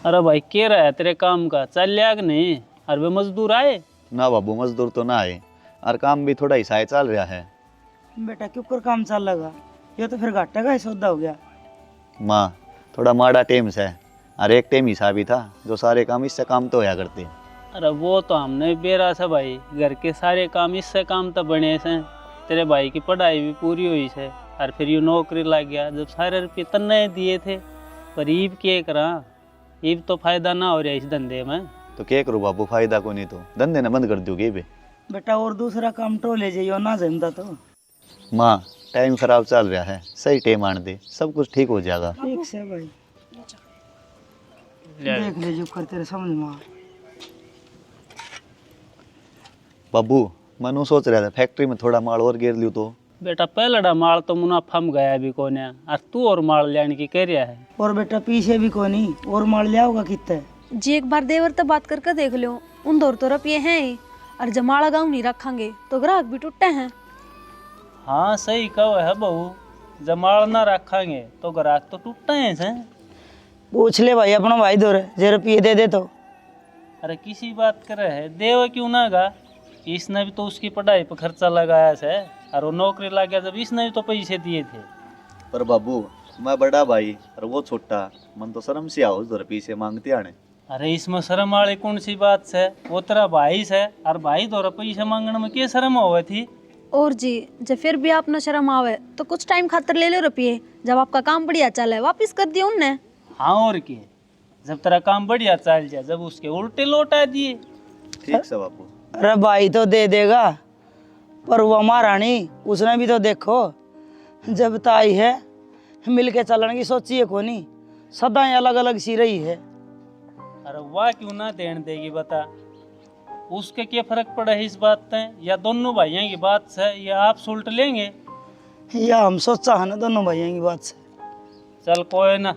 अरे भाई क्या रहा है तेरे काम का, चल लिया कि नहीं? अरे वे मजदूर आए? ना बाबू, मजदूर तो ना आए और काम भी थोड़ा हिसाब चल रहा है। बेटा क्यों कर काम चल लगा, ये तो फिर घाटे का ही सौदा हो गया। माँ थोड़ा माड़ा टेम से और एक टेम हिसाब ही था जो सारे काम इससे काम तो होया करते। अरे वो तो हमने बेरा से भाई, घर के सारे काम इससे काम तो बने से। तेरे भाई की पढ़ाई भी पूरी हुई से और फिर यू नौकरी लग गया। जब सारे रुपये तन्ने दिए थे, पर ईब क्या करा, ईब तो फायदा ना हो रहा इस धंधे में। तो क्या करूँ बाबू, फायदा को नहीं तो धंधे ने बंद कर दोगे बे। बेटा और दूसरा काम तो ले जाइयो ना जमता तो। माँ टाइम खराब चल रहा है, सही टाइम आने दे, सब कुछ ठीक हो जाएगा। ठीक से भाई, देख ले जो कर तेरे समझ में आ। बाबू मनु सोच रहा था फैक्ट्री में थोड़ा माल और गिर लूँ तो। बेटा पहलड़ा माल तो मुनाफा में गया भी कोने, और तू और माल लेने की कह रहा है। और बेटा पीछे भी कोई नहीं, और मार लिया होगा कितने जी। एक बार देवर तो बात करके देख लो, उन दौर तो रुपये हैं ही, और जमाड़ा गाँव नहीं रखेंगे तो ग्राहक भी टूटे हैं। हाँ सही कहो है बहू, जमाड़ ना रखेंगे तो ग्राहक तो टूटते हैं से। पूछ ले भाई अपना भाई दो जे रुपये दे दे तो। अरे किसी बात कर रहे है, देव क्यों ना गा, इसने भी तो उसकी पढ़ाई पर खर्चा लगाया से, और वो नौकरी लग गया जब इसने भी तो पैसे दिए थे। पर बाबू मैं बड़ा भाई और वो छोटा, मन तो शर्म से आओ दो पीछे मांगते आने। अरे इसमें शर्म वाली कौन सी बात है, वो तेरा भाई से, और भाई तो पैसे मांगने में क्या शर्म हुई थी। और जी जब फिर भी आप न शर्म आवे तो कुछ टाइम खातर ले लो रुपये, जब आपका काम बढ़िया चले वापिस कर दिए उनने। हाँ और क्या, जब तेरा काम बढ़िया चल जाए जब उसके उल्टे लौटा दिए। ठीक से बाबू। अरे भाई तो दे देगा, पर वो हमारा नहीं, उसने भी तो देखो जब ताई है मिल के चलने की सोची है कोनी, सदा अलग अलग सी रही है। अरे वाह क्यों ना देन देगी बता, उसके क्या फर्क पड़ा है इस बात से, या दोनों भाइयों की बात से, या आप सुलट लेंगे? या हम सोचा है ना दोनों भाइयों की बात से। चल कोई ना,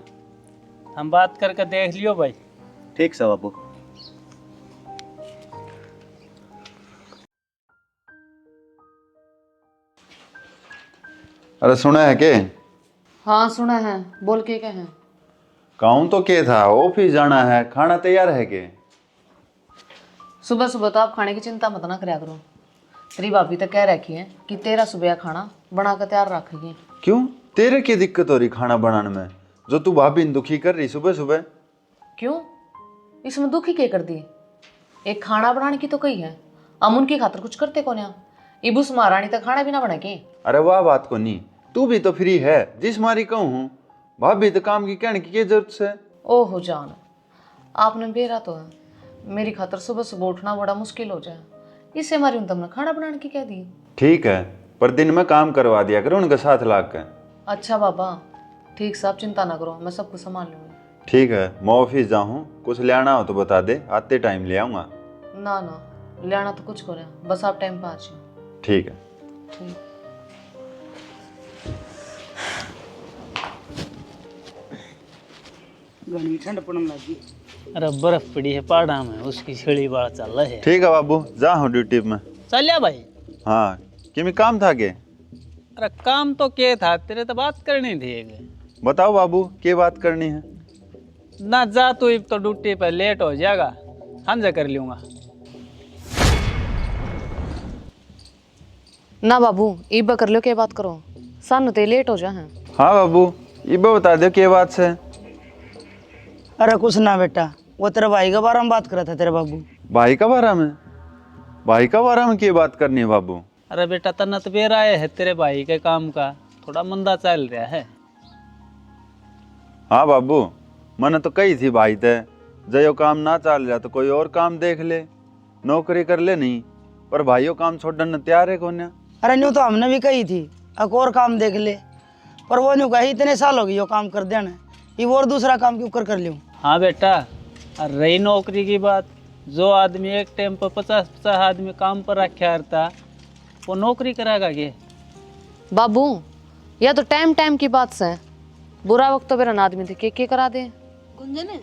हम बात करके देख लियो भाई। ठीक से बाबू। अरे सुना है के? हाँ सुना है, बोल के क्या है? कहूँ तो के था, ऑफिस जाना है, खाना तैयार है के? सुबह सुबह तो आप खाने की चिंता मत ना करया करो। तेरी भाभी तो कह रखी है कि तेरा सुबह खाना बना कर तैयार रखेगी। क्यों, तेरे की दिक्कत हो रही खाना बनाने में, जो तू भाभी दुखी कर रही सुबह सुबह? क्यों, इसमें दुखी क्या कर दी? एक खाना बनाने की तो कही है, हम उनकी खातर कुछ करते कौन है? इबूस महारानी तक खाना भी ना बना के। अरे वाह बात को नहीं, तू भी तो फ्री है, जिस मारी कहूँ भाभी तो काम की कहने की क्या जरूरत है? ओहो जान, आपने बेरा तो है, मेरी खातर सुबह सुबह उठना बड़ा मुश्किल हो जाए, इससे हमारी उन तुमने खाना बनाने की कह दी। ठीक है, पर दिन में काम करवा दिया करो उनके साथ लाग कर। अच्छा बाबा, ठीक से आप चिंता ना करो, मैं सब कुछ संभाल लूँगी। ठीक है, मैं ऑफिस जाऊँ, कुछ ले आना हो तो बता दे, आते टाइम ले आऊँगा। ना ना, ले आना तो कुछ करें, बस आप टाइम पर आ जाओ। ठीक है। ठीक। घनी ठंड पड़ने लगी। अरे बर्फ पड़ी है पहाड़ा में, उसकी सीढ़ी बाढ़ चल रही है। ठीक है बाबू, जा हूँ ड्यूटी में। चल लिया भाई। हाँ, कि काम था के? अरे काम तो क्या था, तेरे तो बात करनी थी एक। बताओ बाबू, क्या बात करनी है? ना जा तू, अब तो ड्यूटी पर लेट हो जाएगा, हाँ कर लूँगा। ना बाबू, इब कर लो, क्या बात करो, सन ते लेट हो जा हैं। हाँ बाबू, ये बता दो क्या बात से? अरे कुछ ना बेटा, वो तेरे भाई के बारे में बात कर रहा था तेरे बाबू। भाई का बारे में? भाई का बारे में क्या बात करनी है बाबू? अरे बेटा तन्नत बेर आए है तेरे भाई के काम का, थोड़ा मंदा चल रहा है। हाँ बाबू, मैंने तो कही थी भाई ते, जो काम ना चल रहा तो कोई और काम देख ले, नौकरी कर ले नहीं, पर भाइयों काम छोड़ने तैयार है कौन? अरे न्यू तो हमने भी कही थी एक और काम देख ले, पर वो न्यू कही इतने साल हो गए यो काम कर देना, ये और दूसरा काम क्यों कर लूँ। हाँ बेटा, और रही नौकरी की बात, जो आदमी एक टाइम पर 50-50 आदमी काम पर रखा रहता, वो नौकरी कराएगा क्या? बाबू, यह तो टाइम टाइम की बात से, बुरा वक्त तो मेरा आदमी थे के करा दे। गुंजन,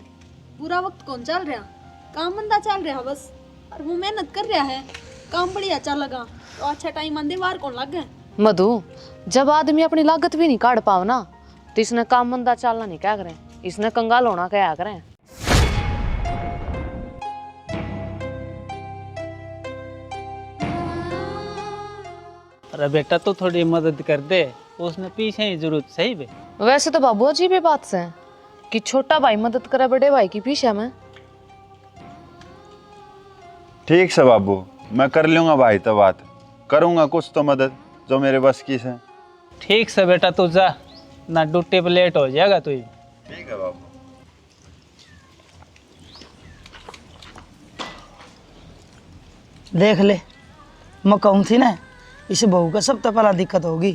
बुरा वक्त कौन चल रहा, काम मंदा चल रहा बस, और वो मेहनत कर रहा है, काम बढ़िया चल लगा तो अच्छा टाइम आंदे वार कौन लग गए। मधु, जब आदमी अपनी लागत भी नहीं काट पाओ ना, तो इसने काम मंदा चलना नहीं क्या करें, इसने कंगाल होना क्या करें। अरे बेटा तू थोड़ी मदद कर दे, उसने पीछे ही जरूरत सही बे। वैसे तो बाबू अजीब ही बात से है कि छोटा भाई मदद करे बड़े भाई की पीछे में। ठीक से बाबू, मैं कर लूँगा भाई, तो बात करूँगा कुछ तो मदद जो मेरे बस की है। ठीक से बेटा तू जा, ना ड्यूटी पे लेट हो जाएगा तू। ठीक है बाबू। देख ले, मैं कहूँ थी ना, इस बहू का सब तो पहला दिक्कत होगी।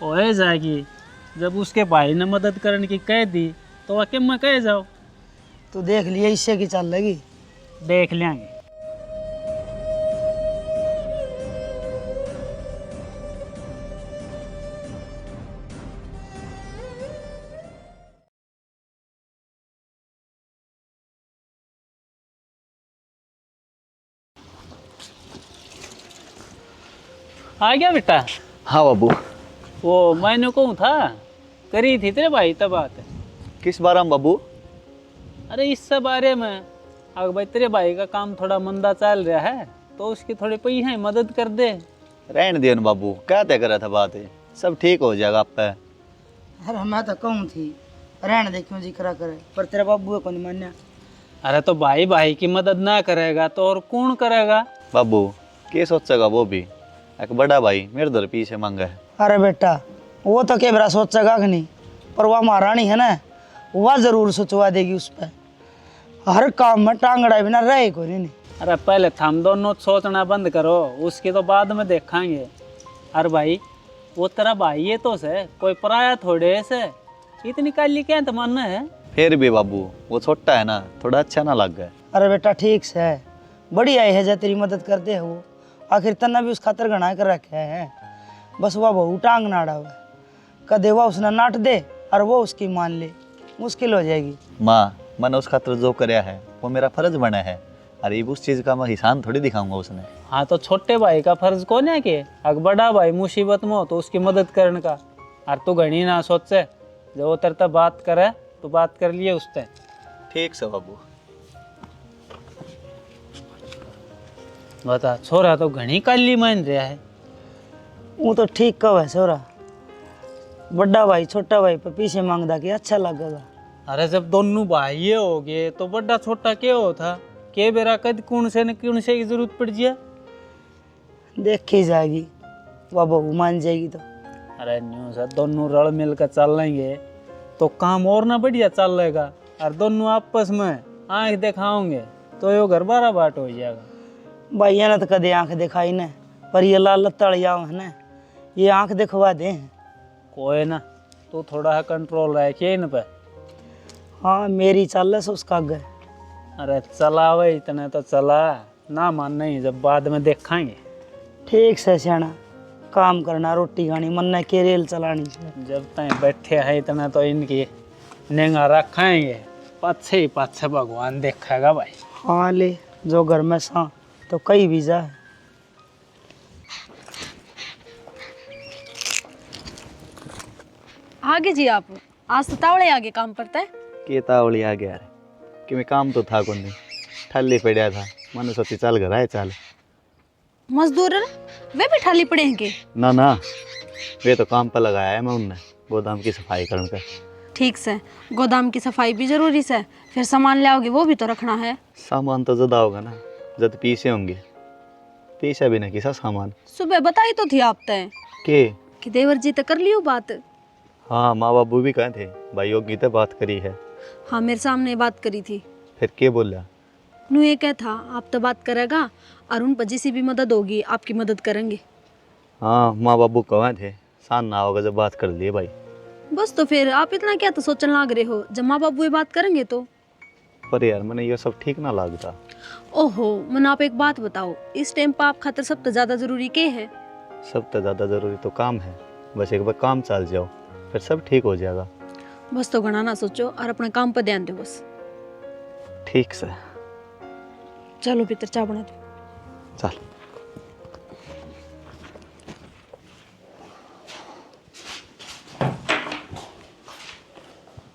हो जाएगी, जब उसके भाई ने मदद करने की कह दी तो आके मैं कह जाओ। तू देख लिए इससे की चल लगी। देख लेंगे। आ गया बेटा। हाँ बाबू। वो मैंने कहूँ था, करी थी तेरे भाई तब बात। किस बारे में बाबू? अरे इस सब बारे में, अगर भाई तेरे भाई का काम थोड़ा मंदा चल रहा है तो उसकी थोड़ी पैसे मदद कर दे। रहने दियो न बाबू, क्या तय करा था बात है, सब ठीक हो जाएगा आप पे। अरे मैं तो कहूँ थी रहने दे, क्यों जिक्र करे, पर तेरे बाबू को नहीं मान्या। अरे तो भाई भाई की मदद ना करेगा तो और कौन करेगा? बाबू क्या सोचेगा वो भी, एक बड़ा भाई मेरे दर पीछे मांगा है। अरे बेटा वो तो के बरा सोचेगा कि नहीं, पर वह महारानी है ना, वह जरूर सोचवा देगी उस पर। हर काम में टांगड़ा बिना रहे को नहीं। अरे पहले हम दोनों सोचना बंद करो, उसकी तो बाद में देखेंगे। अरे भाई वो तेरा भाई है तो से, कोई पराया थोड़े से, इतनी काली क्या तमन्ना है? फिर भी बाबू वो छोटा है ना, थोड़ा अच्छा ना लग गया। अरे बेटा ठीक से है, बड़ी आई है जो तेरी मदद करते है वो, आखिर तना भी उस खातर घना कर रखे है। बस वह बहू टांग ना अड़ा कदे वह उसने नाट दे और वो उसकी मान ले, मुश्किल हो जाएगी। माँ मैंने उस खातर जो करया है वो मेरा फर्ज बना है, अरे उस चीज़ का मैं हिसान थोड़ी दिखाऊंगा उसने। हाँ तो छोटे भाई का फर्ज कौन है कि अगर बड़ा भाई मुसीबत में हो तो उसकी मदद करने का। और तू घनी ना सोचे, जब वो तेरे से बात करे तो बात कर लिए उससे। ठीक से बाबू। बता छोरा तो घनी काली मान रहा है। वो तो ठीक कहो है सोरा, बड़ा भाई छोटा भाई पे पीछे मांगदा कि अच्छा लगेगा। अरे जब दोनों भाई हो गए तो बड़ा छोटा क्या हो था, के बेरा कद कौन से न कौन से की जरूरत पड़ जाए। देखी जाएगी, वह बहू मान जाएगी तो। अरे न्यू सर दोनों रल मिल कर चल लेंगे तो काम और ना बढ़िया चलेगा, और दोनों आपस में आंख दिखाओगे तो यो घर बारा बाट हो जाएगा। भाइया ने तो कदे आंख दिखाई न, पर ये लाल तड़िया है ना, ये आंख दिखवा दे। कोई ना, तू थोड़ा कंट्रोल रखे इन पे। हाँ मेरी चाल है सो उसका आगे। अरे चला भाई इतने तो चला, ना मान नहीं जब बाद में देखेंगे। ठीक से सियाना, काम करना, रोटी खानी, मन ने के रेल चलानी है। जब तक बैठे हैं इतना तो इनकी निगाह रखेंगे, पाछे ही पाछे भगवान देखेगा भाई। हाँ ले, जो घर में सा तो कहीं भी जाए। आगे जी आप आज तो तावड़े आगे काम करता है। के तावली आ गया रे, कि मैं काम तो था कौन नहीं, ठल्ली पड़ा था, मैंने सोची चल घर आए चल। मजदूर वे भी ठाली पड़े हैं के? ना ना, वे तो काम पर लगाया है मैं उनने, गोदाम की सफाई करने का। ठीक से, गोदाम की सफाई भी जरूरी से, फिर सामान ले आओगे वो भी तो रखना है। सामान तो ज़्यादा होगा ना, जब पीछे होंगे, पीछे भी ना किसा सामान। सुबह बताई तो थी आप तय के कि देवर जी तो कर लियो बात। हाँ माँ बाबू भी कहे थे, भाई योगी तो बात करी है। हाँ मेरे सामने बात करी थी। फिर के बोला? नू ये क्या था, आप तो बात करेगा और उन पर जिसी भी मदद होगी आपकी मदद करेंगे। हाँ माँ बाबू कहे थे, सान ना होगा जब बात कर लिए भाई। बस तो फिर आप इतना क्या तो सोचने लग रहे हो, जब माँ बाबू ये बात करेंगे तो। पर यार मैंने ये सब ठीक ना लगता। ओहो मन, आप एक बात बताओ, इस टाइम पर आप खातर सबसे ज्यादा जरूरी क्या है? सबसे ज़्यादा ज़रूरी तो काम है, बस एक बार काम चल जाओ फिर सब ठीक हो जाएगा। बस तो घना ना सोचो और अपने काम पर ध्यान दो बस। ठीक से चलो भीतर चाय बना दो। चल।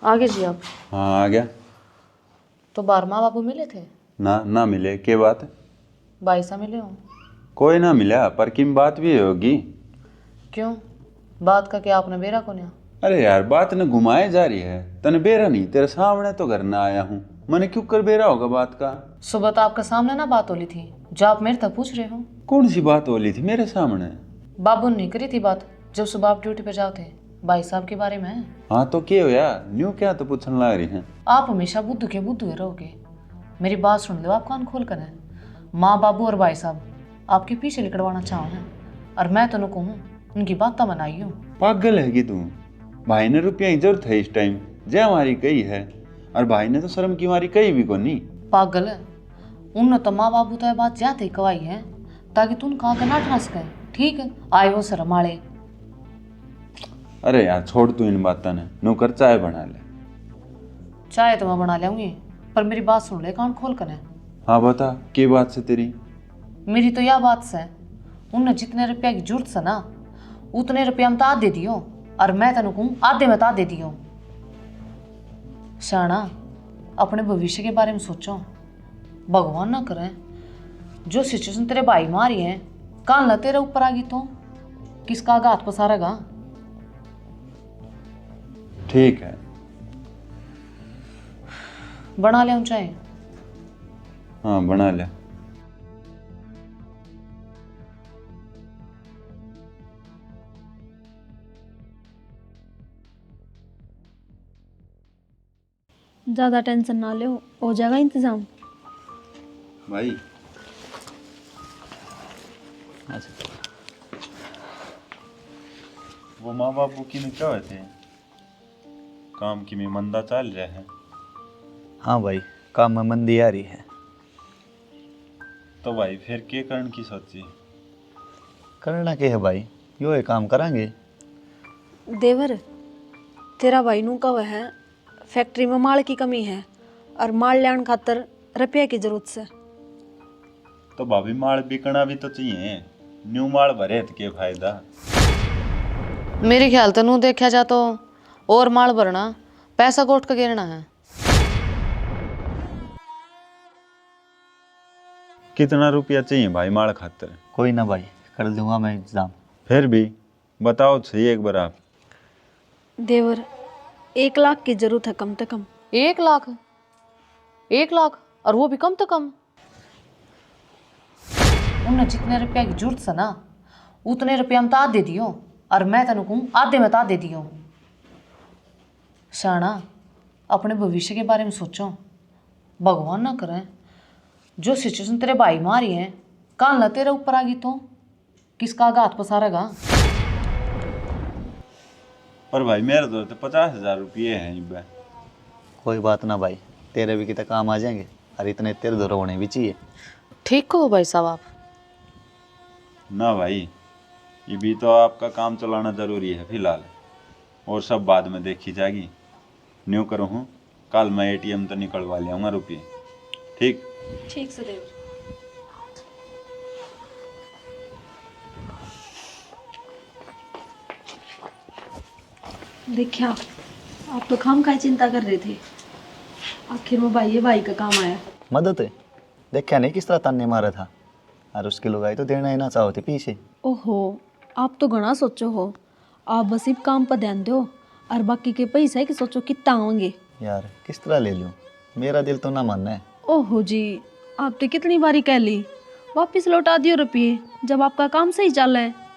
आगे जी आप। हाँ आ गया। तो बार माँ बाबू मिले थे? ना मिले, के बात है? भाई सा मिले हो? कोई ना मिला, पर किम बात भी होगी। क्यों? बात का क्या आपने बेरा को नहीं? अरे यार बात न घुमाए जा रही है, तने बेरा नहीं, तेरे सामने तो घर ना आया हूँ, मैंने क्यों कर बेरा होगा बात का? सुबह तो आपके सामने ना बात होली थी जो आप मेरे तक पूछ रहे हो। कौन सी बात हो रही थी मेरे सामने? बाबू ने नहीं करी थी बात जब सुबह आप ड्यूटी पे जाओ थे भाई साहब के बारे में। हाँ तो क्या हो यार, न्यू क्या तो पूछने लग रही है? आप हमेशा बुद्धू के बुद्धू रहोगे। मेरी बात सुन लो, आप कान खोल कर है। माँ बाबू और भाई साहब आपके पीछे लिकड़वाना चाहो हैं और मैं तो नुको हूँ उनकी बात मनाई हूँ। पागल है कि तू? भाई ने रुपया की जरूरत है इस टाइम, जय हमारी कही है, और भाई ने तो शर्म की मारी कही भी को नहीं। पागल है, उन तो माँ बाबू तो ये बात जाते ही कवाई है ताकि तुम कहाँ के नाट ना सके। ठीक है, आए वो शर्म आले। अरे यार छोड़ तू इन बातों ने, नौकर चाय बना ले। चाय तो मैं बना लाऊंगी पर मेरी बात सुन ले कान खोल कर है। हाँ बता, क्या बात से तेरी? मेरी तो यह बात से उनने जितने रुपया की जरूरत से ना उतने रुपया में तो आधे दियो और मैं तेन कहूँ आधे में तो आधे दियो। शाना अपने भविष्य के बारे में सोचो, भगवान ना करे जो सिचुएशन तेरे भाई मारी है काल ना तेरे ऊपर आ गई तो किसका आघात पसारेगा? ठीक है, बना ले चाहे। हाँ बना ले। ज़्यादा टेंशन ना लो, हो जाएगा इंतज़ाम। भाई वो माँ बाबू की में क्या हुए थे? काम की में मंदा चल रहा है। हाँ भाई, काम में मंदी आ रही है। तो भाई फिर क्या करने की सोची? करना क्या है भाई, यो ये काम करांगे। देवर, तेरा भाई नू कव है फैक्ट्री में माल की कमी है और माल लाने खातर रुपये की जरूरत से। तो भाभी माल बिकना भी तो चाहिए, न्यू माल भरे तो क्या फायदा? मेरे ख्याल तो नू देखा जा तो और माल भरना पैसा गोट का गिरना है। कितना रुपया चाहिए भाई माल खातर? कोई ना भाई, कर दूंगा मैं इंतजाम। फिर भी बताओ सही एक बार आप। देवर, 1 लाख की जरूरत है कम से कम। 1 लाख? 1 लाख और वो भी कम तो कम? उन्हें जितने रुपया की जरूरत से ना उतने रुपया में तो आधे दियो और मैं तेन कहूँ आधे में तो आधे दियो। शाना अपने भविष्य के बारे में सोचो, भगवान ना करे जो सिचुएशन तेरे भाई मारी है काल ना तेरे ऊपर आ गई तो किसका आघात पसारेगा? पर भाई मेरे तो 50,000 रुपये हैं इब्बे। कोई बात ना भाई, तेरे भी कितना काम आ जाएंगे और इतने तेरे दो होने भी चाहिए। ठीक हो भाई साहब आप? ना भाई, ये भी तो आपका काम चलाना ज़रूरी है फिलहाल, और सब बाद में देखी जाएगी। न्यू करो हूँ, कल मैं ATM तो निकलवा ले आऊँगा रुपये। ठीक? ठीक से देवर। देखिया, आप तो खाम खाई चिंता कर रहे थे, आखिर में भाई का काम आया। मदद है, देखा नहीं किस तरह ताने मारा था, और उसकी लुगाई तो देना ही ना चाहो थे पीछे। ओहो, आप तो घना सोचो हो, आप बस इस काम पर ध्यान दो और बाकी के पैसा की सोचो कितना होंगे। यार किस तरह ले लूँ, मेरा दिल तो ना मानना है। ओहो जी, आप तो कितनी बारी कह ली, वापस लौटा दियो रुपये जब आपका काम सही चल रहा है।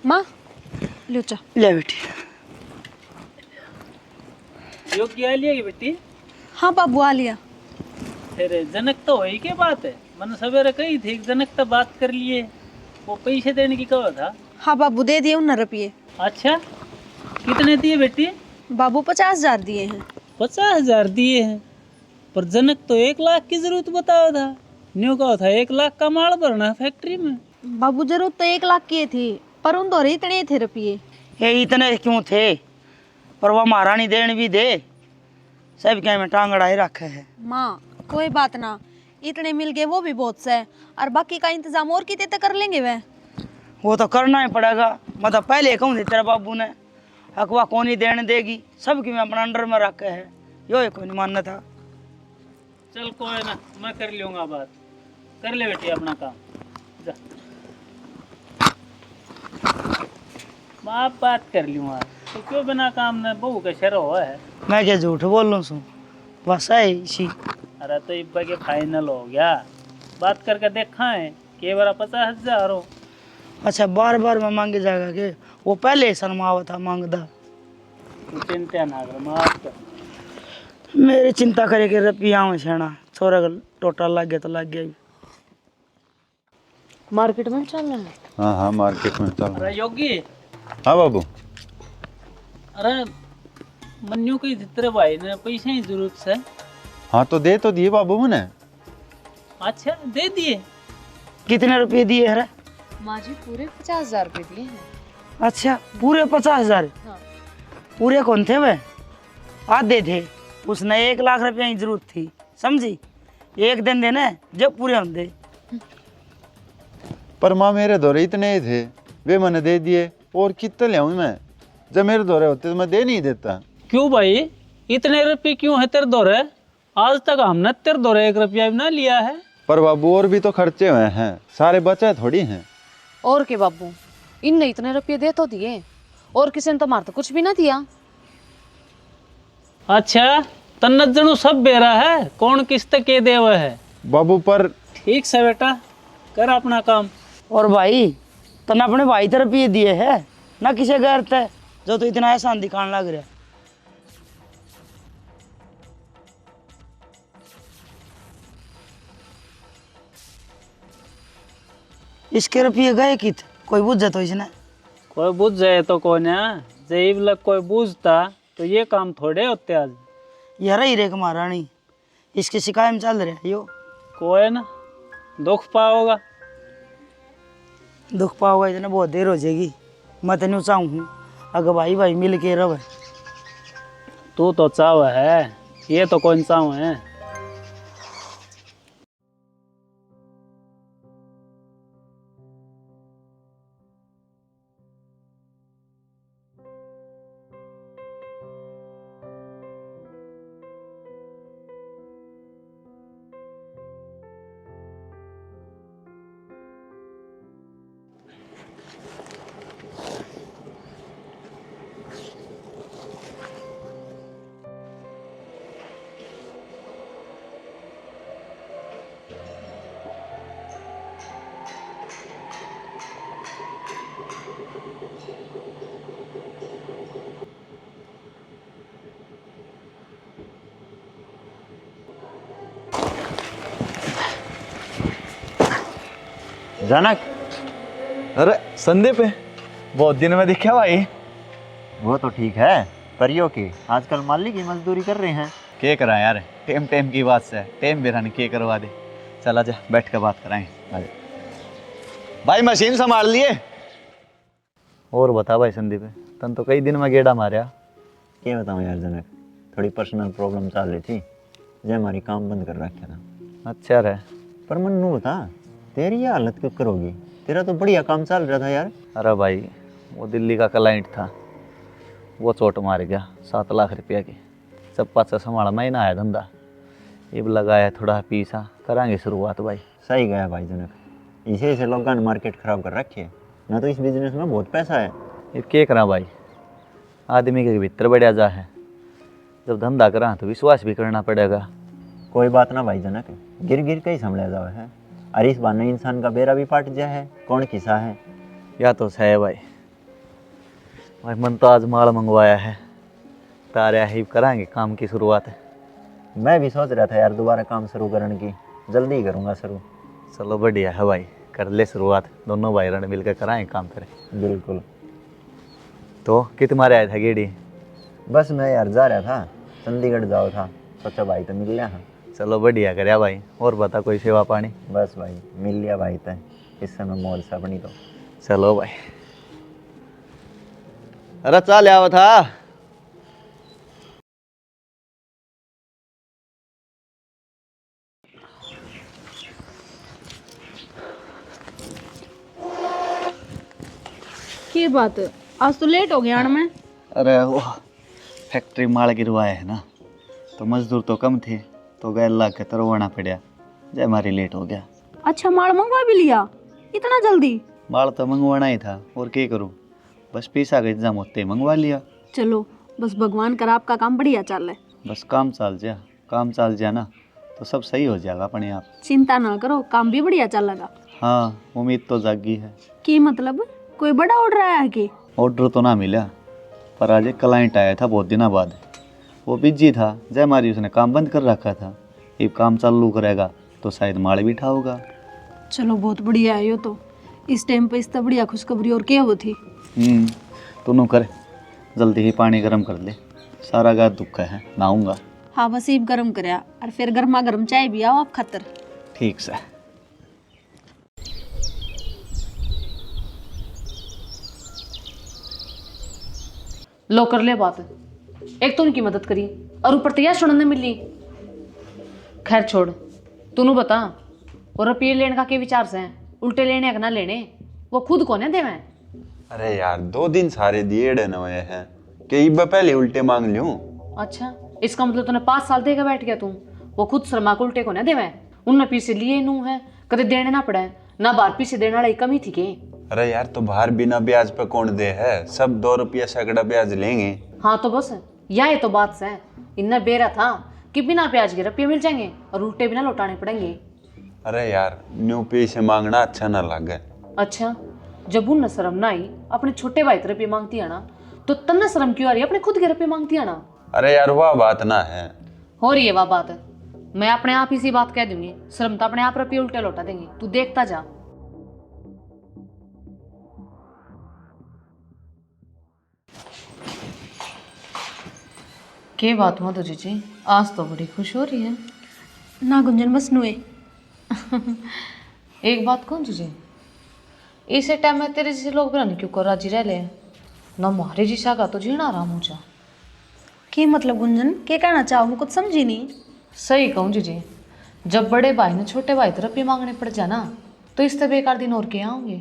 माँ लो चा। ले बेटी। यो क्या लिया बेटी? हाँ बाबू आ लिया। फिर जनक तो वही के बात है, मैंने सवेरे कही थी जनक तो बात कर लिए, वो पैसे देने की कहा था। हाँ बाबू दे दिए 19 रुपये। अच्छा, कितने दिए बेटी? बाबू 50,000 दिए हैं। 50,000 दिए हैं, पर जनक तो 1 लाख की जरूरत बताया था। न्यू कहा था 1 लाख का माल भरना है फैक्ट्री में। बाबू जरूरत तो 1 लाख की थी पर उन दो इतने थे रुपये। ये इतने क्यों थे, पर वो महारानी देन भी दे, सब क्या में टांग अड़ाई रखे है। माँ कोई बात ना, इतने मिल गए वो भी बहुत से, और बाकी का इंतजाम और कितने तक कर लेंगे वह। वो तो करना ही पड़ेगा, मतलब पहले कहूँ थे तेरे बाबू ने, अकवा कौन ही देने देगी, सबकी मैं अपना अंडर में रखे है, यो एक कोई नहीं मानना था। चल कोई ना, मैं कर लूंगा बात। कर ले बेटी अपना काम, जा। बाप बात कर लूंगा तो क्यों बिना काम में बहू का शर हुआ है। मैं क्या झूठ बोल रहा हूँ, बस है इसी। अरे तो इब्बा के फाइनल हो गया, बात करके देखा है कि बार 50,000 हो। अच्छा बार बार मैं मांगे जाएगा कि वो पहले शर्मावा था मांगदा। तू चिंता ना कर, माफ कर। मेरी चिंता करे कि रुपया में छेना छोरा का टोटल लग गया तो लग गया ही। मार्केट में चल रहे हैं। हाँ हाँ मार्केट में चल रहा अरे है। योगी, हाँ बाबू। अरे मन्नू के तेरे भाई ने पैसे की जरूरत है। हाँ तो दे तो दिए बाबू मैंने। अच्छा दे दिए। कितने रुपये दिए हरे? माँ जी पूरे 50,000 रुपए दिए हैं। अच्छा पूरे 50,000? हाँ। पूरे कौन थे वे? आधे थे। उसने 1 लाख रुपया की जरूरत थी, समझी? एक दिन देने जब पूरे होंगे। पर माँ मेरे दौरे इतने ही थे, वे मैंने दे दिए। और कितने ले आऊँ मैं? जब मेरे दौरे होते तो मैं दे नहीं देता। क्यों भाई, इतने रुपये क्यों है तेरे दौरे? आज तक हमने तेरे दौरे 1 रुपया भी ना लिया है। पर बाबू और भी तो खर्चे हुए हैं, सारे बचे थोड़ी हैं। और के बाबू, इनने इतने रुपये दे तो दिए, और किसी ने तो मार तो कुछ भी ना दिया। अच्छा तन्नत जनू सब बेरा है, कौन किस्त के दे हुए है। बाबू पर ठीक से बेटा, कर अपना काम। और भाई तने अपने भाई तरफ ये दिए है ना, किसे गैर थे जो तो इतना एहसान दिखाने लग रहा है। इसके रुपये गए कित कोई बुझ तो इसने। कोई बुझ जाए तो कौन है, जैब लग कोई बुझता तो ये काम थोड़े होते आज। ये रही रेख महारानी, इसकी शिकायत में चल रहा है यो। कोई ना, दुख पाओगा। दुख पाओगा इतना बहुत देर हो जाएगी। मैं तेन चाहूँ अगर भाई भाई मिल के रहे। तू तो चाव है, ये तो कौन चाव है। जनक, अरे संदीप है, बहुत दिन में दिखा भाई। वो तो ठीक है, परियो की आजकल माली की मजदूरी कर रहे हैं। क्या करा यार, टेम टेम की बात से टेम बेरान के करवा दे। चला जा बैठ कर बात कराएं। भाई मशीन संभाल लिए। और बता भाई संदीप, तन तो कई दिन में गेड़ा मारा। क्या बताऊँ यार जनक, थोड़ी पर्सनल प्रॉब्लम चल रही थी, जो हमारी काम बंद कर रखा था। अच्छा रहे। पर मन्नू बता, तेरी ये हालत क्यों करोगी? तेरा तो बढ़िया काम चल रहा था यार। अरे भाई वो दिल्ली का क्लाइंट था, वो चोट मार गया 7 लाख रुपया की। सब पाचा संभाला महीना आया धंधा, ये लगाया थोड़ा पीसा, करांगे शुरुआत भाई। सही गया भाई जनक, इसे लोगों ने मार्केट खराब कर रखी है ना। तो इस बिजनेस में बहुत पैसा है। ये क्या करा भाई, आदमी के भीतर बढ़िया जा है। जब धंधा करा तो विश्वास भी करना पड़ेगा। कोई बात ना भाई जनक, गिर गिर के ही संभला जाओ है। अरे इस बहाने इंसान का बेरा भी पाट जा है, कौन किसा है। या तो है भाई। भाई मन तो आज माल मंगवाया है, तारे ही कराएंगे काम की शुरुआत। मैं भी सोच रहा था यार दोबारा काम शुरू करने की, जल्दी ही करूँगा शुरू। चलो बढ़िया है भाई, कर ले शुरुआत। दोनों भाई रण मिलकर कराएं काम करें। बिल्कुल। तो कित मारे आया था गेड़ी? बस मैं यार जा रहा था, चंडीगढ़ जाओ था, सोचा भाई तो मिल लिया। चलो बढ़िया करया भाई। और बता कोई सेवा पानी? बस भाई मिल लिया भाई तय, इस समय मौज सा बनी तो। चलो भाई। अरे चल आवा था। की बात, आज तो लेट हो गया मैं। अरे वो फैक्ट्री माल गिरवाया है ना, तो मजदूर तो कम थे, तो गैर लाग के तरवाना पड़ा, जय हमारी लेट हो गया। अच्छा माल मंगवा भी लिया इतना जल्दी? माल तो मंगवाना ही था, और क्या करूँ, बस पैसा का इंतजाम होते ही मंगवा लिया। चलो बस भगवान कर आपका काम बढ़िया चल रहा है। बस काम चल जा ना, तो सब सही हो जाएगा अपने आप। चिंता ना करो, काम भी बढ़िया चलेगा। हाँ, उम्मीद तो जागी है। की मतलब कोई बड़ा ऑर्डर आया है कि? ऑर्डर तो ना मिला, पर आज एक क्लाइंट आया था बहुत दिनों बाद। वो बिजी था, जय मारी उसने काम बंद कर रखा था। ये काम चालू करेगा तो शायद माल भी उठाओगा। चलो बहुत बढ़िया है। यो तो इस टाइम पे इससे बढ़िया खुशखबरी और क्या होती। तू कर, जल्दी ही पानी गर्म कर ले, सारा गाय दुख है, नहाऊंगा। हाँ बस ईब गरम करया और फिर गर्मा गर्म चाय भी आओ आप खातर। ठीक से। लो कर ले बात, एक तो उनकी मदद करी और ऊपर तैयार सुनने मिली। खैर छोड़, तूनू बता और रुपये लेने का के विचार से हैं? उल्टे लेने का ना लेने, वो खुद को ने देवे। अरे यार 2 दिन सारे दिए नवे हैं कि इब पहले उल्टे मांग लूं। अच्छा, इसका मतलब तूने 5 साल देगा बैठ गया तू। वो खुद शर्मा को उल्टे को ना देवे, उनने पीछे लिए नू है, कदे देने ना पड़े ना, बार पीछे देने वाली कमी थी के। अरे यार तो बाहर बिना ब्याज पे कौन दे है, सब 2 रुपया सैकड़ा ब्याज लेंगे। हाँ तो बस ये तो बात से इन्ना बेरा था कि बिना ब्याज के रुपये मिल जाएंगे और उल्टे बिना लौटाने पड़ेंगे। अरे यार न्यू पैसे मांगना अच्छा ना लगे। अच्छा, जब उन शर्म ना आई अपने छोटे भाई के रुपये मांगती है ना, तो तन्ना शर्म क्यों आ रही है अपने खुद के रुपये मांगती है ना? अरे यार वह बात ना है। हो रही है वह बात, मैं अपने आप इसी बात कह दूंगी, शर्म तो अपने आप रुपये उल्टे लौटा देंगे, तू देखता जा। क्या बात हुआ तुझे जी, आज तो बड़ी खुश हो रही है। ना गुंजन बस नुए। एक बात कहूँ तुझे, इसे टाइम में तेरे जैसे लोग बना क्यों कर राजी रह ले ना, मारे जिसा का तो जीना आराम हो जा। की मतलब गुंजन के कहना चाहो, मैं कुछ समझी नहीं। सही कहूँ जी, जब बड़े भाई ने छोटे भाई तरफ भी मांगने पड़ जाए ना, तो इससे बेकार दिन और क्या होंगे।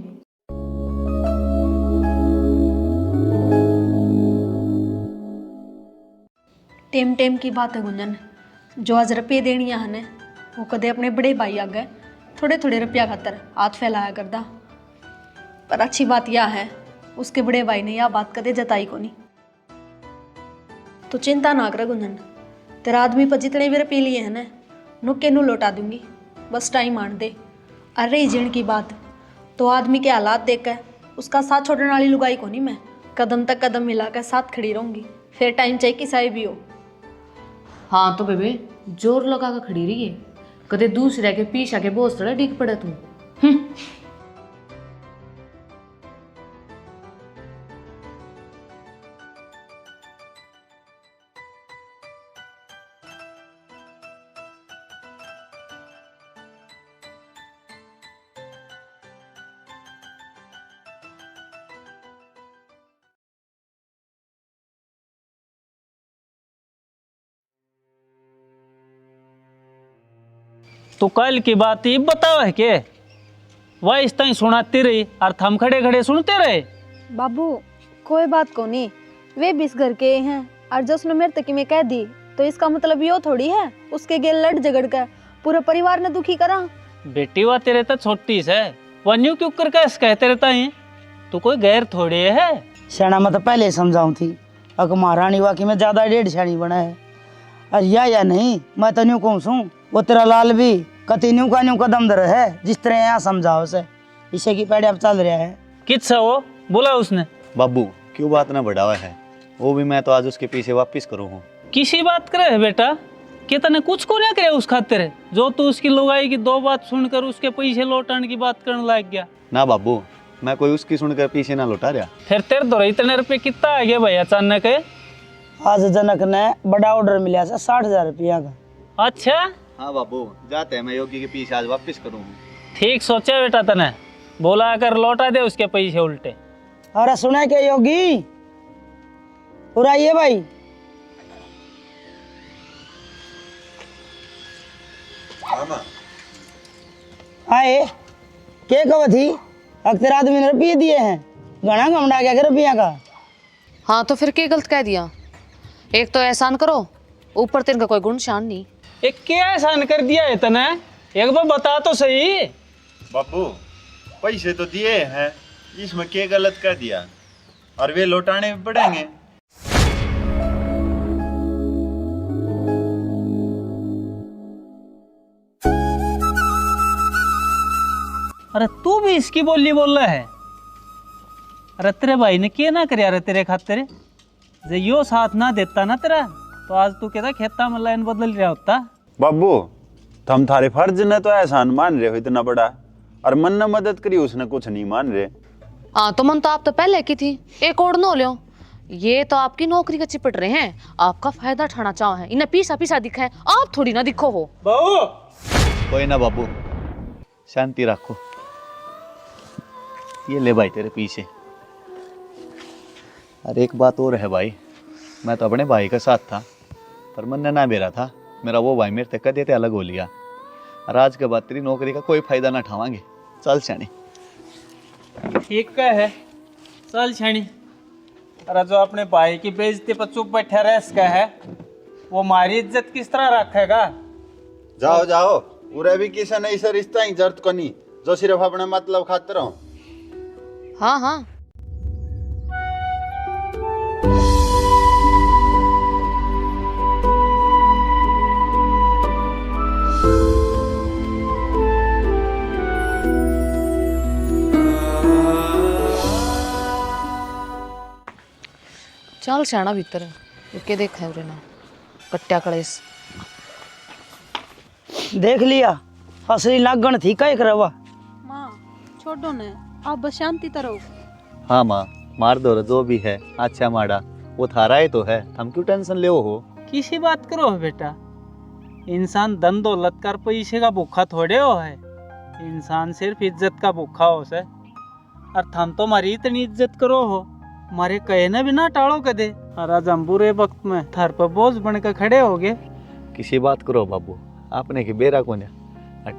टेम टेम की बात है गुंजन, जो आज रुपये देनी है वो कदे अपने बड़े भाई आगे थोड़े थोड़े रुपया खातर हाथ फैलाया करदा। पर अच्छी बात यह है उसके बड़े भाई ने यह बात कदे जताई को नहीं। तो चिंता ना कर गुंजन, तेरा आदमी पर जितने भी रुपये लिए हैं ना नुक्के नू लौटा दूंगी, बस टाइम आन दे। और रही जीण की बात, तो आदमी के हालात देख कर उसका साथ छोड़ने वाली लुगाई को नहीं मैं, कदम तक कदम मिला कर साथ खड़ी रहूंगी, फिर टाइम चाहिए किसाई भी हो। हाँ तो बेबे जोर लगा कर खड़ी रही है, कदे दूसरे के पीछे के बोझ थोड़ा डिग पड़े तू। तो कल की बात ये बताओ है के वह इस तरह सुनाती रही और हम खड़े खड़े सुनते रहे। बाबू कोई बात को नहीं, वे भी इस घर के हैं और जो उसने मेरे तक में कह दी तो इसका मतलब यो थोड़ी है उसके गेल लड़ झगड़ कर पूरे परिवार ने दुखी करा। बेटी वह तेरे तो छोटी से वह न्यू क्यों कर कहते रहता है, तू कोई गैर थोड़ी है। शाना मैं तो पहले ही समझाऊं थी, अगर महारानी वाकई में ज्यादा 1.5 शानी बना है। और या नहीं, मैं तो न्यू कहूँ सू वो तेरा लाल भी कति न्यू का न्यू कदम दर है, जिस तरह यहाँ समझाओ से इसे की पैड़े अब चल रहा है। कितना वो बोला उसने? बाबू क्यों बात ना बढ़ावा है, वो भी मैं तो आज उसके पीछे वापिस करूँ हूँ। किसी बात करे है बेटा कि तने कुछ को ना करे उस खातिर जो तू उसकी लुगाई की 2 बात सुनकर उसके पैसे लौटाने की बात करने लग गया। ना बाबू, मैं कोई उसकी सुनकर पीछे ना लौटा रहा। फिर तेरे दो इतने रुपये कितना आ गया भाई अचानक है? आज जनक ने बड़ा ऑर्डर मिला था 60,000 रुपया का। अच्छा हाँ बाबू, जाते हैं, मैं योगी के पीछे आज वापिस करूँ हूँ। ठीक सोचा बेटा, तने बोला कर लौटा दे उसके पैसे उल्टे। अरे सुना क्या योगी, पूरा ये भाई आए के कब थी अक्सर आदमी ने रुपये दिए हैं, घना घमड़ा क्या रुपया का। हाँ तो फिर क्या गलत कह दिया? एक तो एहसान करो, ऊपर तेरे का कोई गुण शान नहीं। एक क्या एहसान कर दिया है तने? एक बार बता तो सही। बापू पैसे तो दिए हैं, इसमें क्या गलत कर दिया? और वे लौटाने भी पड़ेंगे। अरे तू भी इसकी बोली बोल रहा है? अरे तेरे भाई ने क्या ना करया रे तेरे खातिर? जे यो साथ ना देता ना तेरा, तो आज तू कहता खेता में लाइन बदल रहा होता। बाबू तुम थारे फर्ज ने तो एहसान मान रहे हो इतना बड़ा, और मन ने मदद करी उसने कुछ नहीं मान रहे। हाँ तो मन तो आप तो पहले की थी, एक और नो लो। ये तो आपकी नौकरी का चिपट रहे हैं, आपका फायदा उठाना चाहो है, इन्हें पीसा पीसा दिखा है, आप थोड़ी ना दिखो हो। बहू कोई ना बाबू, शांति रखो। ये ले भाई तेरे पीछे। अरे एक बात और है भाई, मैं तो अपने भाई के साथ था, पर मन ने ना मेरा था। मेरा वो भाई मेरे से कदे ते अलग हो लिया, और आज के बाद तेरी नौकरी का कोई फायदा ना उठावांगे। चल शानी। ठीक का है, चल छानी। अरे जो अपने भाई की बेइज्जती पर चुप बैठा रह इसका है, वो हमारी इज्जत किस तरह रखेगा? जाओ जाओ, पूरे भी किसी ने इसे रिश्ता ही जरूरत को नहीं, जो सिर्फ अपने मतलब खातिर हो। हाँ हाँ चल शाना भीतर के देखा है ना कट्या कलेस। देख लिया, असली लागण थी का एक रवा। माँ छोड़ो ने, आप बस शांति तरह। हाँ माँ, मार दो जो भी है, अच्छा माड़ा वो थारा ही तो है, हम क्यों टेंशन ले हो। किसी बात करो है बेटा, इंसान धन दौलत कर पैसे का भूखा थोड़े हो है, इंसान सिर्फ इज्जत का भूखा हो से। और थम तो हमारी इतनी इज्जत करो हो, हमारे कहने भी ना टाड़ो कदे। और आज हम बुरे वक्त में थर पर बोझ बनकर खड़े हो गए। किसी बात करो बाबू, आपने की बेरा को ने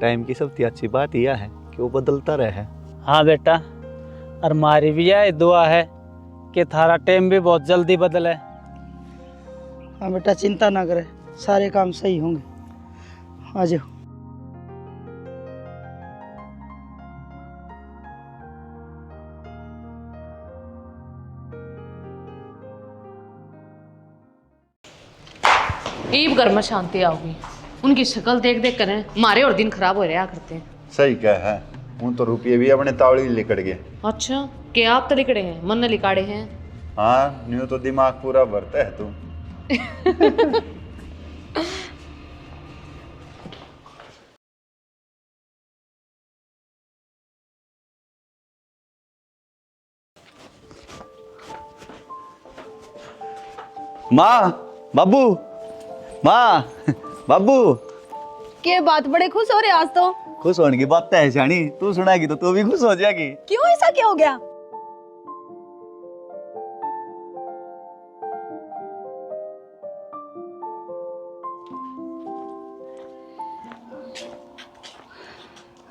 टाइम की सबसे अच्छी बात यह है कि वो बदलता रहे। हाँ बेटा, और हमारी भी यह दुआ है कि थारा टाइम भी बहुत जल्दी बदले। हाँ बेटा चिंता ना करे, सारे काम सही होंगे। आ जाओ। ईब घर में शांति आओगी, उनकी शक्ल देख देख कर मारे और दिन खराब हो रहा करते हैं। सही क्या है, हूँ तो रुपये भी अपने तावड़ी लिकड़ गए। अच्छा क्या आप तो लिकड़े हैं, मन ने लिकाड़े हैं। हाँ न्यू तो दिमाग पूरा भरता है तू। माँ बाबू, माँ बाबू। के बात बड़े खुश हो रहे आज तो। खुश होने की बात है शानी, तू सुनाएगी तो तू भी खुश हो जाएगी। क्यों ऐसा क्या हो गया?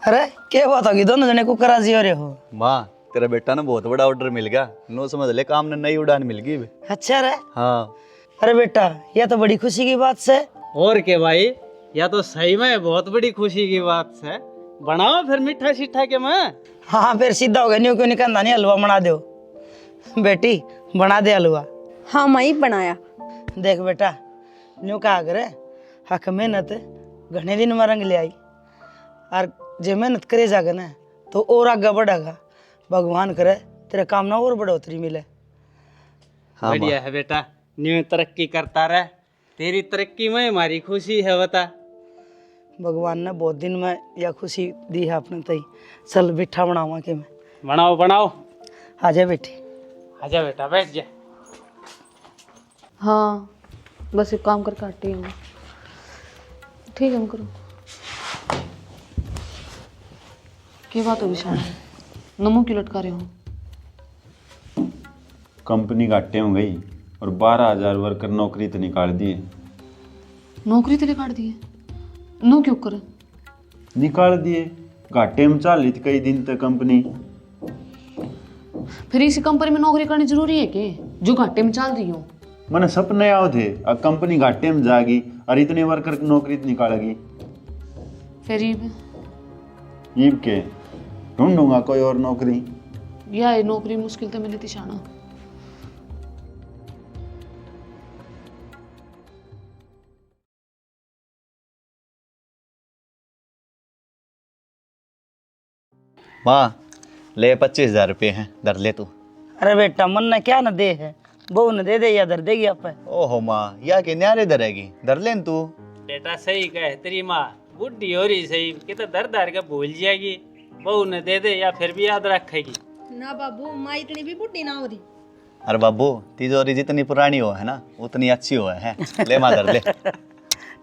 अरे क्या बात होगी, दोनों जने को कराजी हो रहे हो? माँ तेरा बेटा ना बहुत बड़ा ऑर्डर मिल गया, नो समझ ले काम ने नई उड़ान मिल गई। अच्छा रे। हाँ अरे बेटा यह तो बड़ी खुशी की बात है। और के भाई, या तो सही में बहुत बड़ी खुशी की बात है। बनाओ फिर मीठा शीठा के मैं। हाँ फिर सीधा हो गया, न्यू क्यों निकलना नहीं, हलवा बना दो बेटी, बना दे हलवा। हाँ माई बनाया। देख बेटा, न्यू कहा करे हक मेहनत घने दिन में रंग ले आई, और जे मेहनत करे जागे ना तो और आगे बढ़ेगा। भगवान करे तेरे काम ना और बढ़ोतरी मिले। हाँ बढ़िया है बेटा, न्यू तरक्की करता रहे, तेरी तरक्की में हमारी खुशी है। बता, भगवान ने बहुत दिन में यह खुशी दी है अपने तई। चल बिठा बनावा के मैं। बनाओ बनाओ। आजा बेटी। आजा बेटा बैठ जा। हाँ बस एक काम करके हटी हूँ। ठीक है हम करो। क्या बात होगी शान, नमो क्यों लटका रहे हो? कंपनी घाटे हो गई और 12,000 वर्कर नौकरी तो निकाल दिए। नौकरी तेरे काट दी है? नो क्यों कर? निकाल दिए, घाटे में चल रही थी कई दिन तक कंपनी। फिर इसी कंपनी में नौकरी करनी जरूरी है कि जो घाटे में चल रही हो? मैंने सपने आओ थे, अब कंपनी घाटे में जाएगी और इतने वर्कर नौकरी निकालेगी। फिर ये के ढूंढूंगा कोई और नौकरी। यह नौकरी मुश्किल तो मिली थी शाना। माँ ले 25,000 रुपये हैं, धर ले तू। अरे बेटा मन ने क्या न दे है, बहू ने दे दे या दर देगी आप। ओहो माँ, या के न्यारे धरेगी, धर लेन तू। बेटा सही कहे तेरी माँ, बुढ़ी हो रही सही कि तो दर दर के भूल जाएगी, बहू ने दे दे या फिर भी याद रखेगी। ना बाबू, माँ इतनी भी बुढ़ी ना हो रही। अरे बाबू, तिजोरी जितनी पुरानी हो है ना उतनी अच्छी हो है। ले माँ धर ले।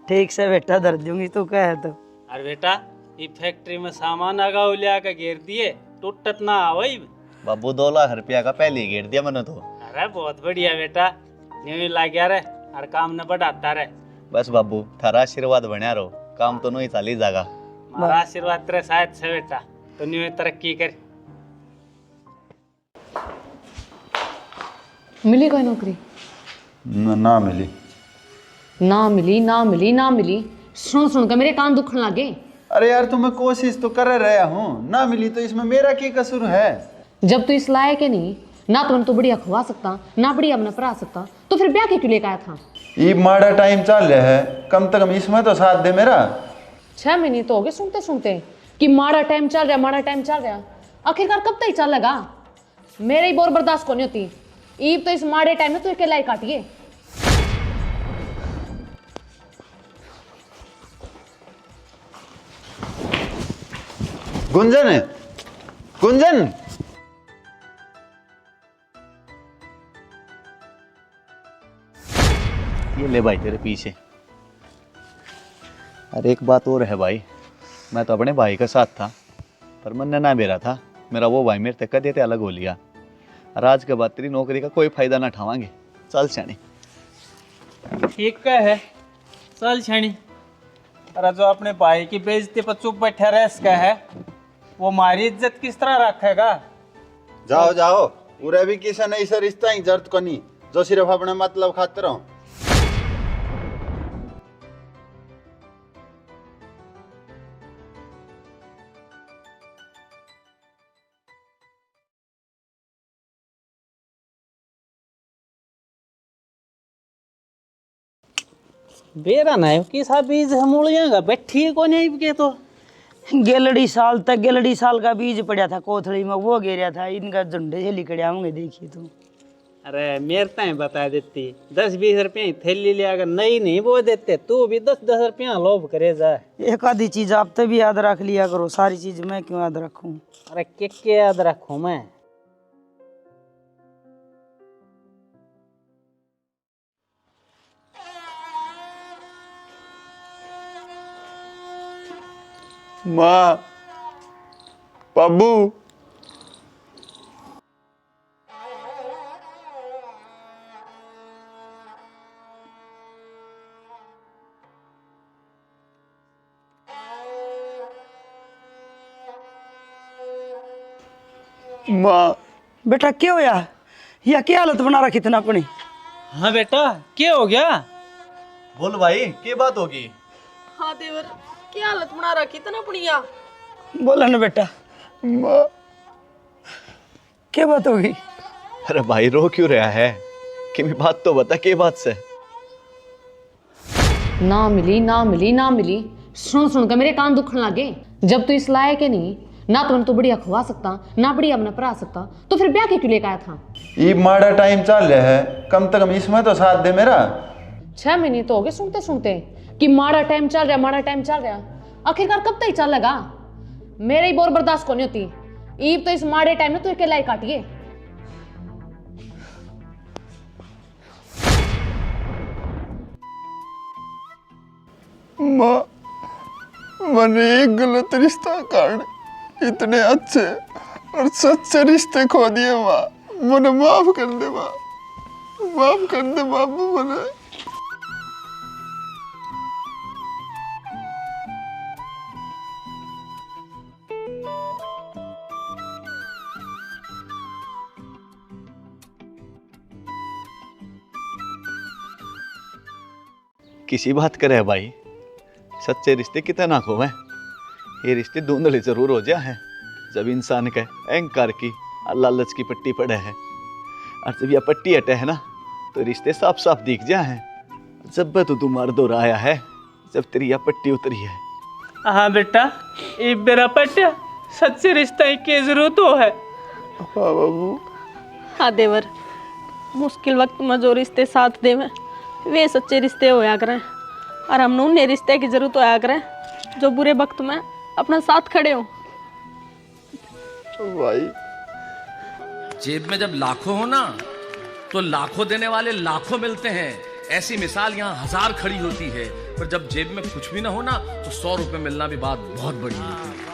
ठीक से बेटा धर दूंगी, तू कहे तो। अरे बेटा ये फैक्ट्री में सामान आगा लिया के घेर दिए, टूटत ना आवई। बाबू 2 लाख रुपया का पहले ही घेर दिया मैंने तो। अरे बहुत बढ़िया बेटा, न्यू ला गया रे और काम न बढ़ाता रहे। बस बाबू थारा आशीर्वाद बढ़िया रहो, काम तो नहीं चाली जागा। हमारा आशीर्वाद तेरे साथ से बेटा, तो न्यू तरक्की कर। मिली कोई नौकरी? ना मिली। ना मिली ना मिली ना मिली, सुन सुन कर मेरे कान दुखने लगे। अरे यार तुम्हें कोशिश तो कर रहा हूँ, ना मिली तो इसमें मेरा क्या कसूर है? जब तू इस लायक है नहीं, ना तो तो बढ़िया खुआ सकता, ना बढ़िया अपना पढ़ा सकता, तो फिर ब्याह के क्यों लेकर आया था? ये माड़ा टाइम चल रहा है, कम से कम इसमें तो साथ दे मेरा। 6 महीने तो हो गए सुनते सुनते कि माड़ा टाइम चल रहा, माड़ा टाइम चल रहा। आखिरकार कब तक चलेगा? मेरे ही बोर बर्दाश्त को नहीं होती। ईब तो इस माड़े टाइम में तू अकेला ही काटिए। गुंजन है, गुंजन। ये ले भाई तेरे पीछे। अरे एक बात और है भाई, मैं तो अपने भाई के साथ था पर मन ना मेरा था, मेरा वो भाई मेरे से कदे ते अलग हो लिया। और आज के बाद तेरी नौकरी का कोई फायदा ना उठावांगे। चल शानी। ठीक है चल छणी। अरे जो अपने भाई की बेइज्जती पर चुप बैठा रह इसका है, वो हमारी इज्जत किस तरह रखेगा? जाओ जाओ, पूरा भी किसी ने इसे रिश्ता ही जर्द को नहीं, जो सिर्फ अपने मतलब खाते रहो। बेरा ना किसा बीज हमूलियागा बैठी को नहीं के तो। गेलड़ी साल तक गेलड़ी साल का बीज पड़ा था कोथड़ी में, वो गिरा था। इनका झुंडे से लिकड़े होंगे, देखिए तो। अरे मेरे ताई बता देती, 10-20 रुपये थैली ले, अगर नहीं वो देते तू भी 10-10 रुपया लोभ करे जा। एक आधी चीज आप तो भी याद रख लिया करो, सारी चीज मैं क्यों याद रखूं? अरे के याद रखूं मैं? माँ, बाबू, माँ। बेटा क्या होया? या क्या हालत बना रखी थी ना अपनी? हाँ बेटा क्या हो गया? बोल भाई, क्या बात होगी? हाँ देवर, क्या हालत बना रखी था ना अपनिया? बोला ना बेटा। माँ, क्या बात होगी? अरे भाई रो क्यों रहा है? कि मैं बात तो बता, क्या बात से? ना मिली ना मिली ना मिली, सुन सुन कर मेरे कान दुखने लगे। जब तू इस लायक है नहीं, ना तो बढ़िया खुआ सकता, ना बढ़िया अपना पढ़ा सकता, तो फिर ब्याह के क्यों लेकर आया था? ये माड़ा टाइम चल रहा है, कम से कम इसमें तो साथ दे मेरा। 6 महीने तो हो गए सुनते सुनते कि माड़ा टाइम चल रहा, माड़ा टाइम चल रहा। आखिरकार कब तक चलेगा? मेरे ही बोर बर्दाश्त को नहीं होती। ईब तो इस माड़े टाइम में तू अकेला ही काटिए। माँ, मैंने एक गलत रिश्ता कारण इतने अच्छे और सच्चे रिश्ते खो दिए। माँ, मुझे माफ कर दे माँ, माफ कर दे बाबू मुझे। किसी बात करे भाई, सच्चे रिश्ते कितना खो है। ये रिश्ते धुंधले जरूर हो जा है जब इंसान के अहंकार की और लालच की पट्टी पड़े है, और जब यह पट्टी हटे है ना तो रिश्ते साफ साफ दिख जा है। जब तो तू मर्द हो रहा है, जब तेरी यह पट्टी उतरी है। हाँ बेटा, ये मेरा पट्टा सच्चे रिश्ते की जरूरत हो है। हाँ बाबू। हाँ देवर, मुश्किल वक्त में जो रिश्ते साथ देवे वे सच्चे रिश्ते होया करें, और हम उन्हें रिश्ते की जरूरत होया करें जो बुरे वक्त में अपना साथ खड़े हो। भाई जेब में जब लाखों हो ना तो लाखों देने वाले लाखों मिलते हैं। ऐसी मिसाल यहाँ हजार खड़ी होती है, पर जब जेब में कुछ भी ना हो ना तो 100 रुपए मिलना भी बात बहुत बड़ी होती है।